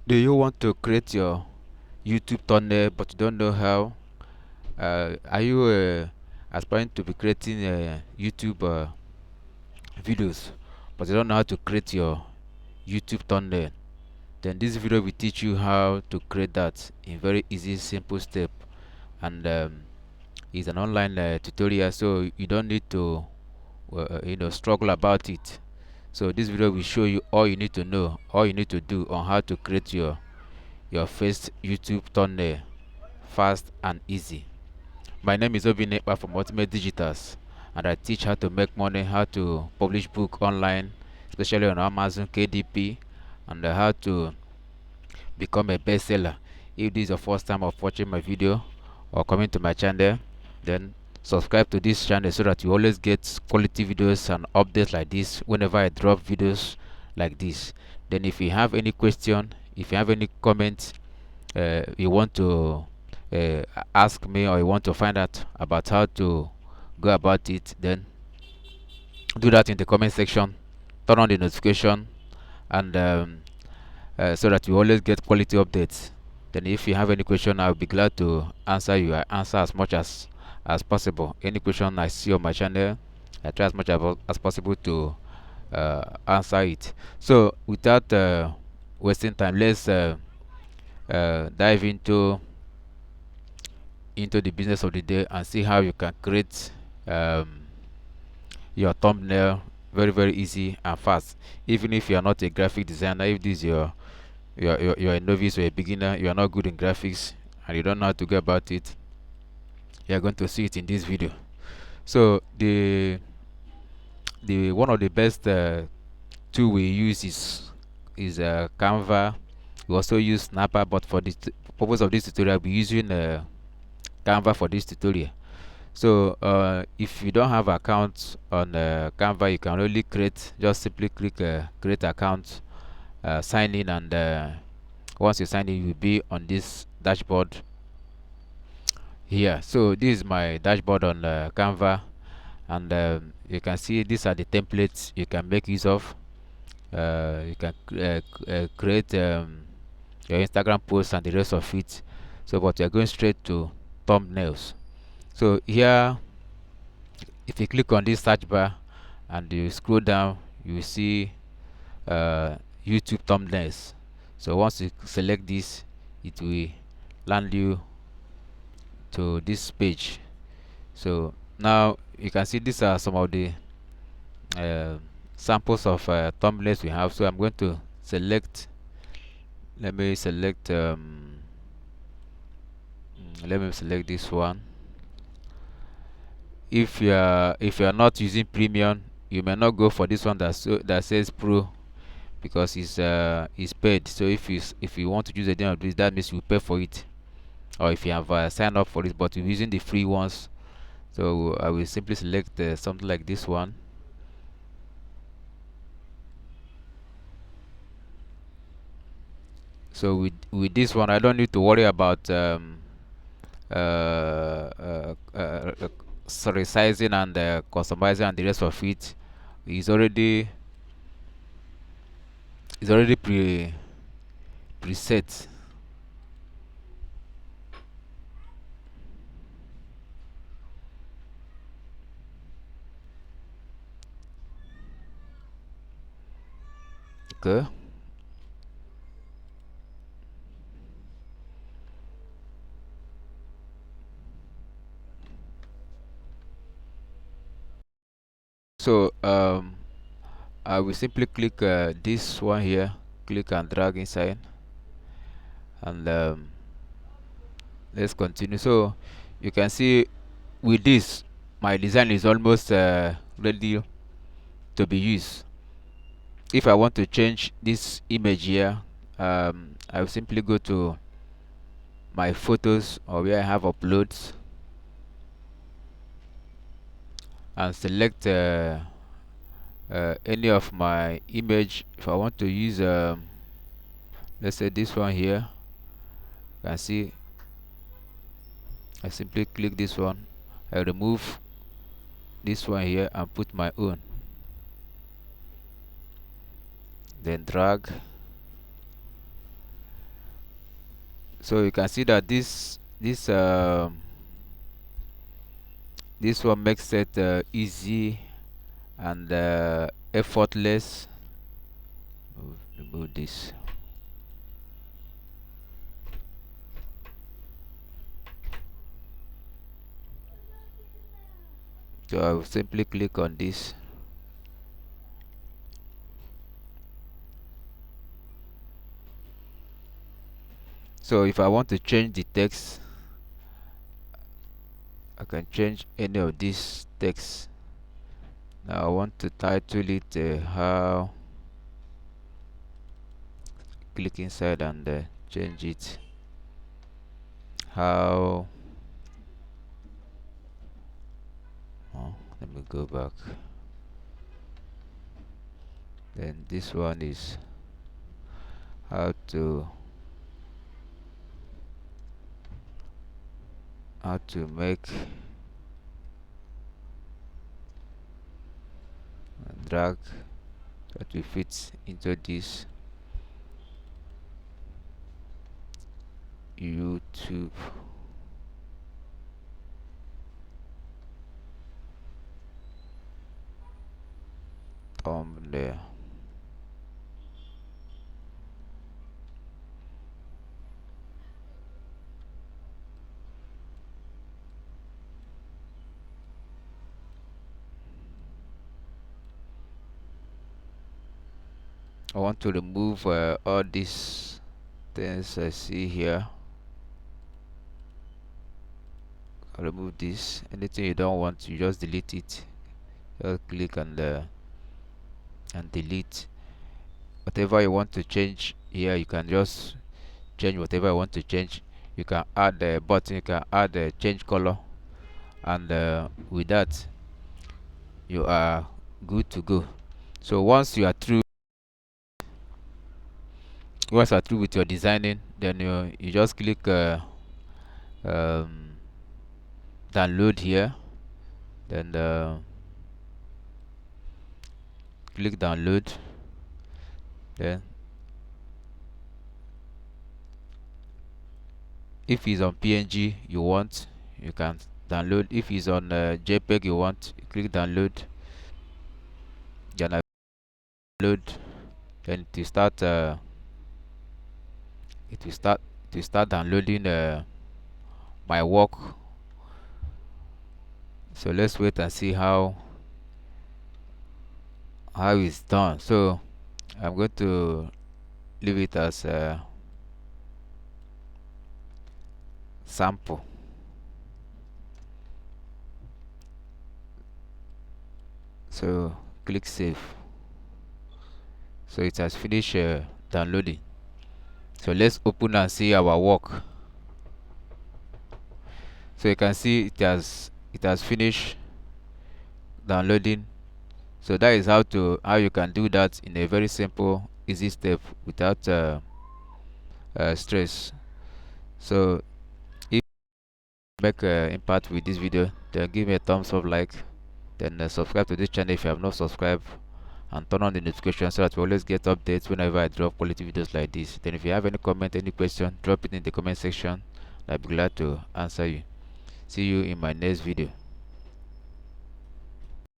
Do you want to create your YouTube thumbnail but you don't know how? Are you aspiring to be creating YouTube videos but you don't know how to create your YouTube thumbnail? Then this video will teach you how to create that in very easy, simple step, and it's an online tutorial, so you don't need to struggle about it. So this video will show you all you need to know, all you need to do on how to create your first YouTube thumbnail fast and easy. My name is Obinekpa from Ultimate Digitals, and I teach how to make money, how to publish book online, especially on Amazon KDP, and how to become a bestseller. If this is your first time of watching my video or coming to my channel, then subscribe to this channel so that you always get quality videos and updates like this whenever I drop videos like this. Then if you have any question, if you have any comment, you want to uh, ask me, or you want to find out about how to go about it, then do that in the comment section. Turn on the notification, and so that you always get quality updates. Then if you have any question, I'll be glad to answer you. I answer as much as possible. Any question I see on my channel, I try as much as possible to answer it. So without wasting time, let's dive into the business of the day and see how you can create your thumbnail very easy and fast. Even if you are not a graphic designer, if this is you're a novice or a beginner, you are not good in graphics and you don't know how to go about it, you're going to see it in this video. So the one of the best tool we use is Canva. We also use Snapper, but for the purpose of this tutorial, we're using Canva for this tutorial. So if you don't have account on Canva, you can only create, just simply click create account, sign in, and once you sign in, you'll be on this dashboard here. So this is my dashboard on Canva, and you can see these are the templates you can make use of. You can create your Instagram posts and the rest of it. So but you're going straight to thumbnails. So here, if you click on this search bar and you scroll down, you will see YouTube thumbnails. So once you select this, it will land you to this page. So now you can see these are some of the uh, samples of thumbnails we have. So I'm going to select, let me select let me select this one. If you are not using premium, you may not go for this one that says pro, because it's paid. So if you want to use any of this, that means you pay for it, or if you have signed up for it, but you're using the free ones. So I will simply select something like this one. So with this one, I don't need to worry about resizing and customizing and the rest of it. It's already preset. Okay. So I will simply click this one here, click and drag inside, and let's continue. So you can see with this, my design is almost ready to be used. If I want to change this image here, I will simply go to my photos, or where I have uploads, and select any of my image. If I want to use let's say this one here, you can see I simply click this one, I remove this one here and put my own, then drag So you can see that this one makes it easy and effortless. Remove this. So I will simply click on this. So if I want to change the text, I can change any of these text. Now I want to title it how. Click inside and change it. How. Oh, let me go back. Then this one is how to make and drag that will fit into this YouTube. Thumbnail. I want to remove all these things I see here. I'll remove this. Anything you don't want, you just delete it. Just click and delete. Whatever you want to change here, you can just change whatever you want to change. You can add a button, you can add a change color, and with that you are good to go. So once you are through with your designing, then you just click um, download here, then click download, then if it's on PNG you want, you can download. If it's on JPEG you want, you click download, then download, then it will start downloading my work. So let's wait and see how it's done. So I'm going to leave it as a sample. So click save. So it has finished downloading. So let's open and see our work. So you can see it has finished downloading. So that is how you can do that in a very simple, easy step without stress. So if you make impact with this video, then give me a thumbs up, like, then subscribe to this channel if you have not subscribed, and turn on the notification so that you always get updates whenever I drop quality videos like this. Then if you have any comment, any question, drop it in the comment section. I'll be glad to answer you. See you in my next video.